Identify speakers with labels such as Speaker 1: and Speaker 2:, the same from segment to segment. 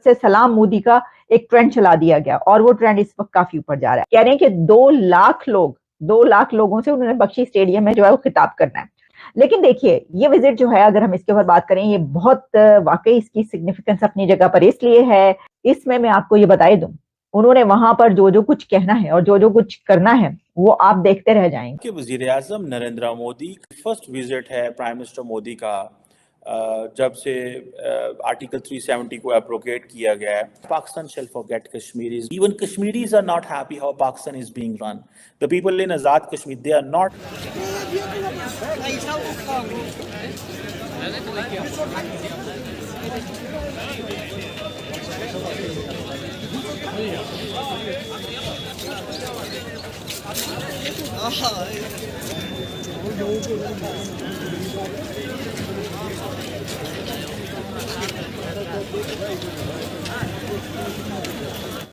Speaker 1: से सलाम मोदी का एक ट्रेंड चला दिया गया और वो ट्रेंड इस वक्त काफी ऊपर जा रहा है। कह रहे हैं कि 2 लाख लोगों से उन्होंने बख्शी स्टेडियम में जो है वो खिताब करना है। लेकिन देखिए ये विजिट जो है, अगर हम इसके ऊपर बात करें, ये बहुत वाकई इसकी सिग्निफिकेंस अपनी जगह पर इसलिए है, इसमें मैं आपको ये बताई दूं, उन्होंने वहां पर जो जो कुछ कहना है और जो जो कुछ करना है वो आप देखते रह जाएंगे।
Speaker 2: कि वज़ीर-ए-आज़म नरेंद्र मोदी फर्स्ट विजिट है प्राइम मिनिस्टर मोदी का जब से आर्टिकल 370 को एब्रोगेट किया गया है। Pakistan shall forget Kashmiris, even Kashmiris are not happy how Pakistan is being run. The people in Azad Kashmir, they are not.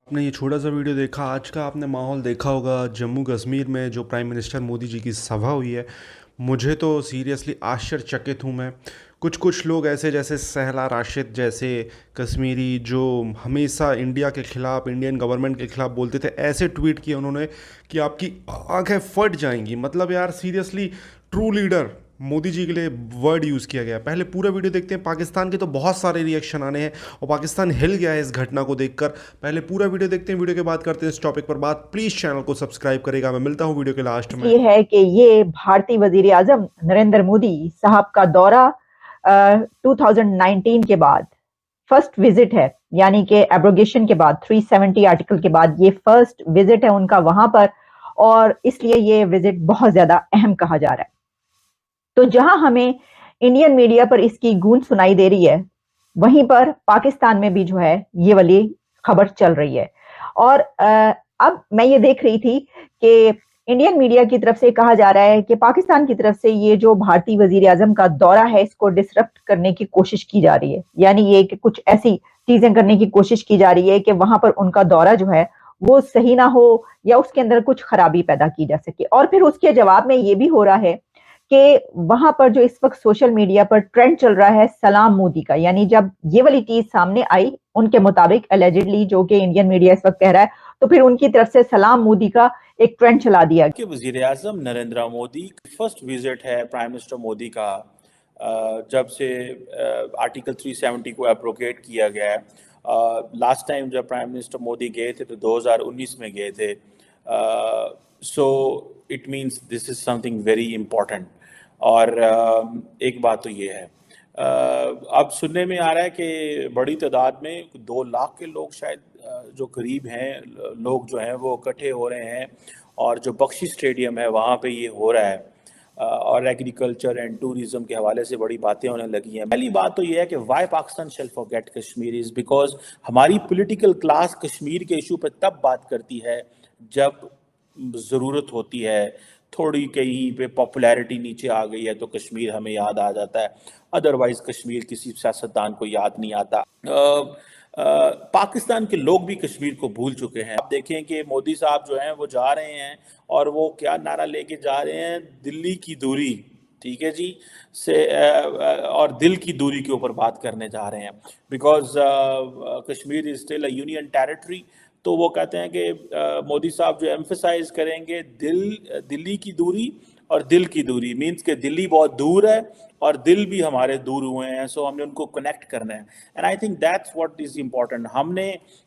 Speaker 3: आपने ये छोटा सा वीडियो देखा, आज का आपने माहौल देखा होगा जम्मू कश्मीर में जो प्राइम मिनिस्टर मोदी जी की सभा हुई है। मुझे तो सीरियसली आश्चर्यचकित हूँ मैं। कुछ लोग ऐसे जैसे सहला राशिद जैसे कश्मीरी जो हमेशा इंडिया के ख़िलाफ़, इंडियन गवर्नमेंट के ख़िलाफ़ बोलते थे, ऐसे ट्वीट किए उन्होंने कि आपकी आंखें फट जाएंगी। मतलब यार seriously true leader Modi ji के लिए वर्ड यूज़ किया गया। पहले पूरा वीडियो देखते हैं। पाकिस्तान के तो बहुत सारे रिएक्शन आने हैं और पाकिस्तान हिल गया है इस घटना को देखकर। पहले पूरा वीडियो देखते हैं, वीडियो के बाद करते हैं इस टॉपिक पर बात। प्लीज़ चैनल को सब्सक्राइब करेगा। मैं मिलता हूँ वीडियो के लास्ट में।
Speaker 1: ये है कि ये भारतीय वजीर आजम नरेंद्र मोदी साहब का दौरा 2019 के बाद फर्स्ट विजिट है, यानी कि एब्रोगेशन के बाद 370 आर्टिकल के बाद ये फर्स्ट विजिट है उनका वहां पर, और इसलिए ये विजिट बहुत ज्यादा अहम कहा जा रहा है। तो जहां हमें इंडियन मीडिया पर इसकी गूंज सुनाई दे रही है, वहीं पर पाकिस्तान में भी जो है ये वाली खबर चल रही है। और अब मैं ये देख रही थी कि इंडियन मीडिया की तरफ से कहा जा रहा है कि पाकिस्तान की तरफ से ये जो भारतीय वजीर आजम का दौरा है इसको डिसरप्ट करने की कोशिश की जा रही है। यानी ये कि कुछ ऐसी चीजें करने की कोशिश की जा रही है कि वहां पर उनका दौरा जो है वो सही ना हो या उसके अंदर कुछ खराबी पैदा की जा सके। और फिर उसके जवाब में ये भी हो रहा है कि वहां पर जो इस वक्त सोशल मीडिया पर ट्रेंड चल रहा है सलाम मोदी का, यानी जब ये वाली चीज सामने आई उनके मुताबिक एलिजिडली, जो कि इंडियन मीडिया इस वक्त कह रहा है, तो फिर उनकी तरफ से सलाम मोदी का एक ट्रेंड चला दिया
Speaker 2: कि वज़ीर-ए-आज़म नरेंद्र मोदी फर्स्ट विजिट है प्राइम मिनिस्टर मोदी का जब से आर्टिकल 370 को एब्रोगेट किया गया है। लास्ट टाइम जब प्राइम मिनिस्टर मोदी गए थे तो 2019 में गए थे। So it means this is something very important. और एक बात तो ये है, अब सुनने में आ रहा है कि बड़ी तादाद में 2 लाख के लोग शायद जो करीब हैं लोग जो हैं वो इकट्ठे हो रहे हैं और जो बख्शी स्टेडियम है वहाँ पे ये हो रहा है। और एग्रीकल्चर एंड टूरिज्म के हवाले से बड़ी बातें होने लगी हैं। पहली बात तो ये है कि why Pakistan shall forget Kashmir is because हमारी पॉलिटिकल क्लास कश्मीर के इशू पर तब बात करती है जब ज़रूरत होती है। थोड़ी कहीं पे पॉपुलैरिटी नीचे आ गई है तो कश्मीर हमें याद आ जाता है, अदरवाइज कश्मीर किसी सियासतदान को याद नहीं आता। पाकिस्तान के लोग भी कश्मीर को भूल चुके हैं। आप देखें कि मोदी साहब जो हैं वो जा रहे हैं और वो क्या नारा लेके जा रहे हैं, दिल्ली की दूरी, ठीक है जी, से और दिल की दूरी के ऊपर बात करने जा रहे हैं। Because Kashmir is still a union territory. तो वो कहते हैं कि मोदी साहब जो एम्फसाइज करेंगे दिल्ली की दूरी और दिल की दूरी, मीन्स के दिल्ली बहुत दूर है और दिल भी हमारे दूर हुए हैं, सो हमने उनको कनेक्ट करना है। And I think that's what is important. हमने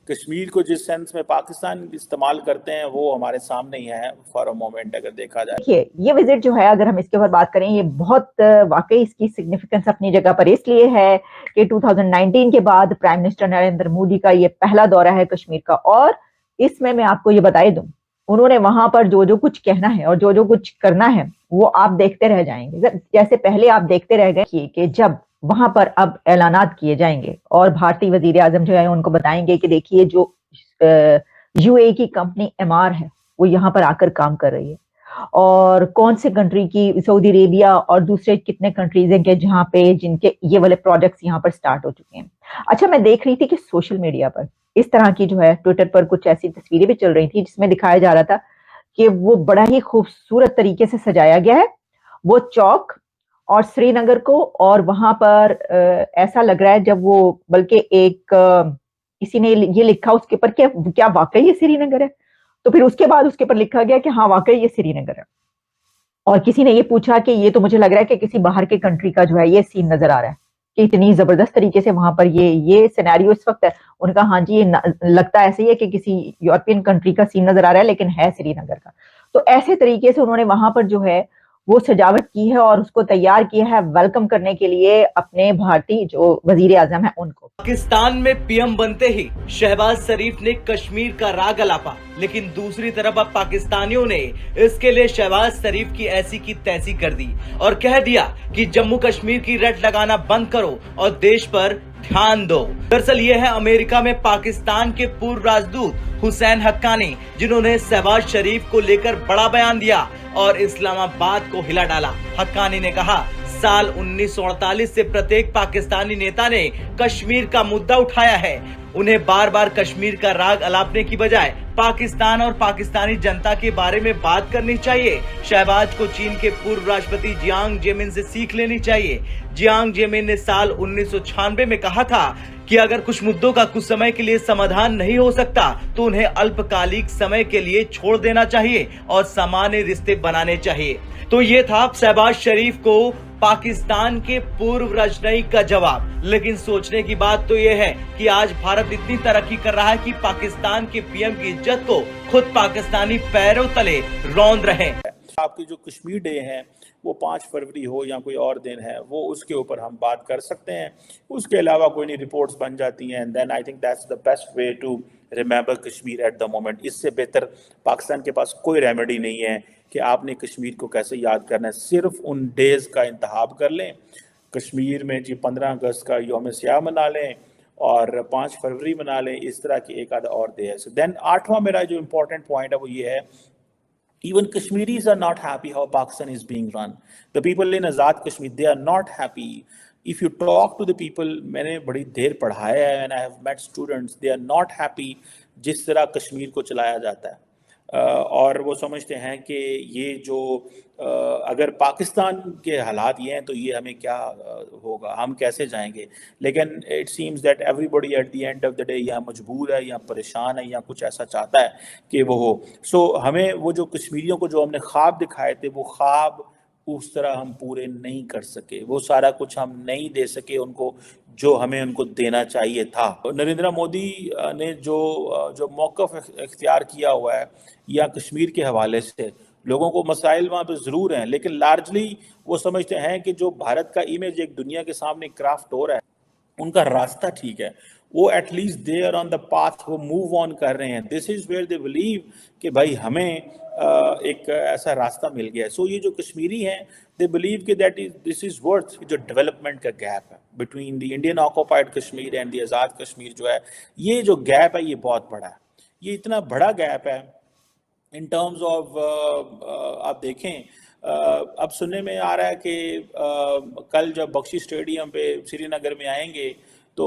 Speaker 2: कश्मीर को जिस सेंस में पाकिस्तान इस्तेमाल करते हैं वो हमारे सामने ही है फॉर अ मोमेंट, अगर देखा जाए।
Speaker 1: देखिए ये विजिट जो है, अगर हम इसके ऊपर बात करें, ये बहुत वाकई इसकी सिग्निफिकेंस अपनी जगह पर इसलिए है कि 2019 के बाद प्राइम मिनिस्टर नरेंद्र मोदी का ये पहला दौरा है कश्मीर का। और इसमें मैं आपको ये बताई दूं, उन्होंने वहां पर जो जो कुछ कहना है और जो जो कुछ करना है वो आप देखते रह जाएंगे। जैसे पहले आप देखते रह गए कि जब वहां पर अब ऐलानात किए जाएंगे और भारतीय वजीर आजम जो है उनको बताएंगे कि देखिए जो यूएई की कंपनी एमआर है वो यहाँ पर आकर काम कर रही है, और कौन से कंट्री की, सऊदी अरेबिया और दूसरे कितने कंट्रीज हैं कि जहाँ पे जिनके ये वाले प्रोजेक्ट्स यहाँ पर स्टार्ट हो चुके हैं। अच्छा, मैं देख रही थी कि सोशल मीडिया पर इस तरह की जो है ट्विटर पर कुछ ऐसी तस्वीरें भी चल रही थी जिसमें दिखाया जा रहा था कि वो बड़ा ही खूबसूरत तरीके से सजाया गया है वो चौक और श्रीनगर को, और वहां पर ऐसा लग रहा है जब वो, बल्कि एक किसी ने ये लिखा उसके ऊपर क्या वाकई ये श्रीनगर है? तो फिर उसके बाद उसके ऊपर लिखा गया कि हाँ वाकई ये श्रीनगर है। और किसी ने ये पूछा कि ये तो मुझे लग रहा है कि किसी बाहर के कंट्री का जो है ये सीन नजर आ रहा है कि इतनी जबरदस्त तरीके से वहां पर ये सिनेरियो इस वक्त है। उनका हाँ जी, ये लगता ऐसे ही है कि किसी यूरोपियन कंट्री का सीन नजर आ रहा है, लेकिन है श्रीनगर का। तो ऐसे तरीके से उन्होंने वहां पर जो है वो सजावट की है और उसको तैयार किया है वेलकम करने के लिए अपने भारतीय जो वजीर आजम है उनको।
Speaker 4: पाकिस्तान में पीएम बनते ही शहबाज शरीफ ने कश्मीर का राग अलापा, लेकिन दूसरी तरफ अब पाकिस्तानियों ने इसके लिए शहबाज शरीफ की ऐसी की तैसी कर दी और कह दिया कि जम्मू कश्मीर की रट लगाना बंद करो और देश पर ध्यान दो। दरअसल ये है अमेरिका में पाकिस्तान के पूर्व राजदूत हुसैन हक्कानी, जिन्होंने शहबाज शरीफ को लेकर बड़ा बयान दिया और इस्लामाबाद को हिला डाला। हक्कानी ने कहा, साल 1948 से प्रत्येक पाकिस्तानी नेता ने कश्मीर का मुद्दा उठाया है। उन्हें बार बार कश्मीर का राग अलापने की बजाय पाकिस्तान और पाकिस्तानी जनता के बारे में बात करनी चाहिए। शहबाज को चीन के पूर्व राष्ट्रपति जियांग जेमिन से सीख लेनी चाहिए। जियांग जेमिन ने साल 1996 में कहा था कि अगर कुछ मुद्दों का कुछ समय के लिए समाधान नहीं हो सकता तो उन्हें अल्पकालिक समय के लिए छोड़ देना चाहिए और सामान्य रिश्ते बनाने चाहिए। तो ये था शहबाज शरीफ को पाकिस्तान के पूर्व राजनयिक का जवाब। लेकिन सोचने की बात तो यह है कि आज भारत इतनी तरक्की कर रहा है कि पाकिस्तान के पीएम की इज्जत को खुद पाकिस्तानी पैरों तले रौंद रहे हैं।
Speaker 2: आपकी जो कश्मीर डे है वो 5 फरवरी हो या कोई और दिन है, वो उसके ऊपर हम बात कर सकते हैं। उसके अलावा कोई नहीं रिपोर्ट्स बन जाती हैं, then I think that's the best way to remember Kashmir at the moment. इससे बेहतर पाकिस्तान के पास कोई रेमेडी नहीं है कि आपने कश्मीर को कैसे याद करना है। सिर्फ उन डेज का इंतखाब कर लें, कश्मीर में जी 15 अगस्त का यौम सियाह मना लें और 5 फरवरी मना लें, इस तरह की एक आधा और डे है। देन 8वां मेरा जो इम्पोर्टेंट पॉइंट है वो ये है, even Kashmiris are not happy how Pakistan is being run. The people in Azad Kashmir, they are not happy. If you talk to the people, मैंने बड़ी देर पढ़ाया है and I have met students, they are not happy जिस तरह कश्मीर को चलाया जाता है। और वो समझते हैं कि ये जो अगर पाकिस्तान के हालात ये हैं तो ये हमें क्या होगा, हम कैसे जाएंगे। लेकिन it seems that everybody at the end of the day या मजबूर है या परेशान है या कुछ ऐसा चाहता है कि वो हो। सो हमें वो जो कश्मीरियों को जो हमने ख्वाब दिखाए थे वो ख्वाब उस तरह हम पूरे नहीं कर सके, वो सारा कुछ हम नहीं दे सके उनको जो हमें उनको देना चाहिए था। नरेंद्र मोदी ने जो मौक़िफ़ इख्तियार किया हुआ है या कश्मीर के हवाले से, लोगों को मसाइल वहाँ पे ज़रूर हैं, लेकिन लार्जली वो समझते हैं कि जो भारत का इमेज एक दुनिया के सामने क्राफ्ट हो रहा है, उनका रास्ता ठीक है, वो at least they are on the path, वो मूव ऑन कर रहे हैं। This is where they believe कि भाई हमें एक ऐसा रास्ता मिल गया है। सो ये जो कश्मीरी हैं, दे बिलीव कि दिस इज़ वर्थ जो डेवलपमेंट का गैप है between the Indian occupied Kashmir and the Azad Kashmir जो है, ये जो गैप है ये बहुत बड़ा है। ये इतना बड़ा गैप है इन टर्म्स ऑफ आप देखें, अब सुनने में आ रहा है कि कल जब बख्शी स्टेडियम पे श्रीनगर में आएंगे तो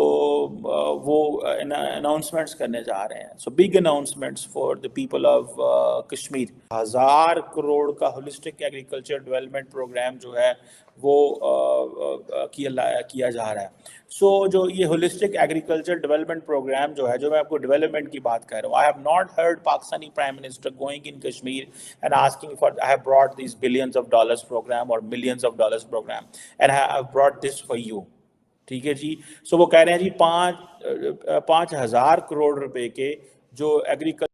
Speaker 2: वो अनाउंसमेंट्स करने जा रहे हैं। So big announcements for the people of Kashmir. 1000 crore का होलिस्टिक एग्रीकल्चर डेवलपमेंट प्रोग्राम जो है वो किया जा रहा है। सो जो ये होलिस्टिक एग्रीकल्चर डेवलपमेंट प्रोग्राम जो है, जो मैं आपको डेवलपमेंट की बात कर रहा हूँ, I have not heard Pakistani prime minister going in Kashmir and asking for, I have brought this billions of dollars program और millions of dollars program and I have brought this for you. ठीक है जी। सो वो कह रहे हैं जी 5,000 करोड़ रुपए के जो एग्रीकल्चर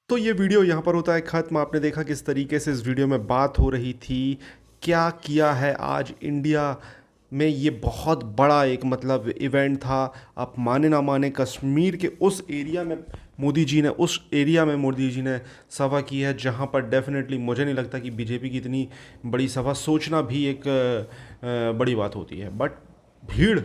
Speaker 3: तो ये वीडियो यहाँ पर होता है ख़त्म। आपने देखा किस तरीके से इस वीडियो में बात हो रही थी, क्या किया है आज इंडिया में। ये बहुत बड़ा एक मतलब इवेंट था। आप माने ना माने, कश्मीर के उस एरिया में मोदी जी ने उस एरिया में मोदी जी ने सभा की है जहाँ पर डेफिनेटली मुझे नहीं लगता कि बीजेपी की इतनी बड़ी सभा सोचना भी एक बड़ी बात होती है। बट भीड़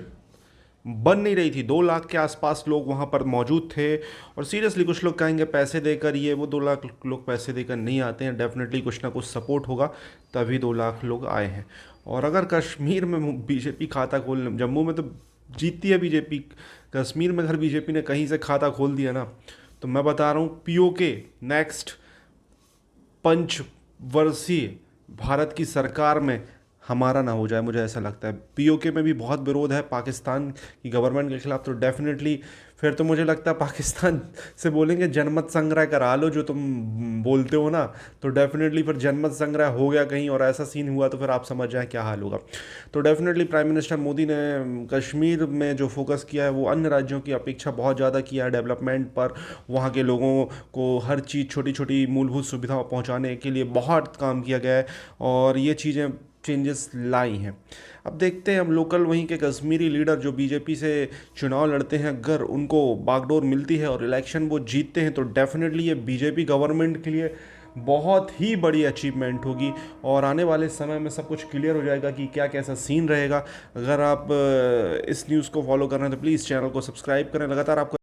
Speaker 3: बन नहीं रही थी, 2 लाख के आसपास लोग वहाँ पर मौजूद थे। और सीरियसली कुछ लोग कहेंगे पैसे देकर ये वो, 2 लाख लोग पैसे देकर नहीं आते हैं, डेफिनेटली कुछ ना कुछ सपोर्ट होगा तभी 2 लाख लोग आए हैं। और अगर कश्मीर में बीजेपी खाता खोल, जम्मू में तो जीतती है बीजेपी, कश्मीर में अगर बीजेपी ने कहीं से खाता खोल दिया ना, तो मैं बता रहा हूँ पीओके नेक्स्ट 5 वर्षीय भारत की सरकार में हमारा ना हो जाए, मुझे ऐसा लगता है। पीओके में भी बहुत विरोध है पाकिस्तान की गवर्नमेंट के खिलाफ, तो डेफिनेटली फिर तो मुझे लगता है पाकिस्तान से बोलेंगे जनमत संग्रह करा लो, जो तुम बोलते हो ना, तो डेफिनेटली फिर जनमत संग्रह हो गया कहीं और ऐसा सीन हुआ तो फिर आप समझ जाएं क्या हाल होगा। तो डेफिनेटली प्राइम मिनिस्टर मोदी ने कश्मीर में जो फोकस किया है वो अन्य राज्यों की अपेक्षा बहुत ज़्यादा किया है डेवलपमेंट पर। वहाँ के लोगों को हर चीज़, छोटी छोटी मूलभूत सुविधाओं पहुँचाने के लिए बहुत काम किया गया है और ये चीज़ें चेंजेस लाई हैं। अब देखते हैं हम लोकल वहीं के कश्मीरी लीडर जो बीजेपी से चुनाव लड़ते हैं, अगर उनको बागडोर मिलती है और इलेक्शन वो जीतते हैं तो डेफिनेटली ये बीजेपी गवर्नमेंट के लिए बहुत ही बड़ी अचीवमेंट होगी और आने वाले समय में सब कुछ क्लियर हो जाएगा कि क्या कैसा सीन रहेगा। अगर आप इस न्यूज़ को फॉलो कर रहे हैं तो प्लीज़ चैनल को सब्सक्राइब करें, लगातार आपको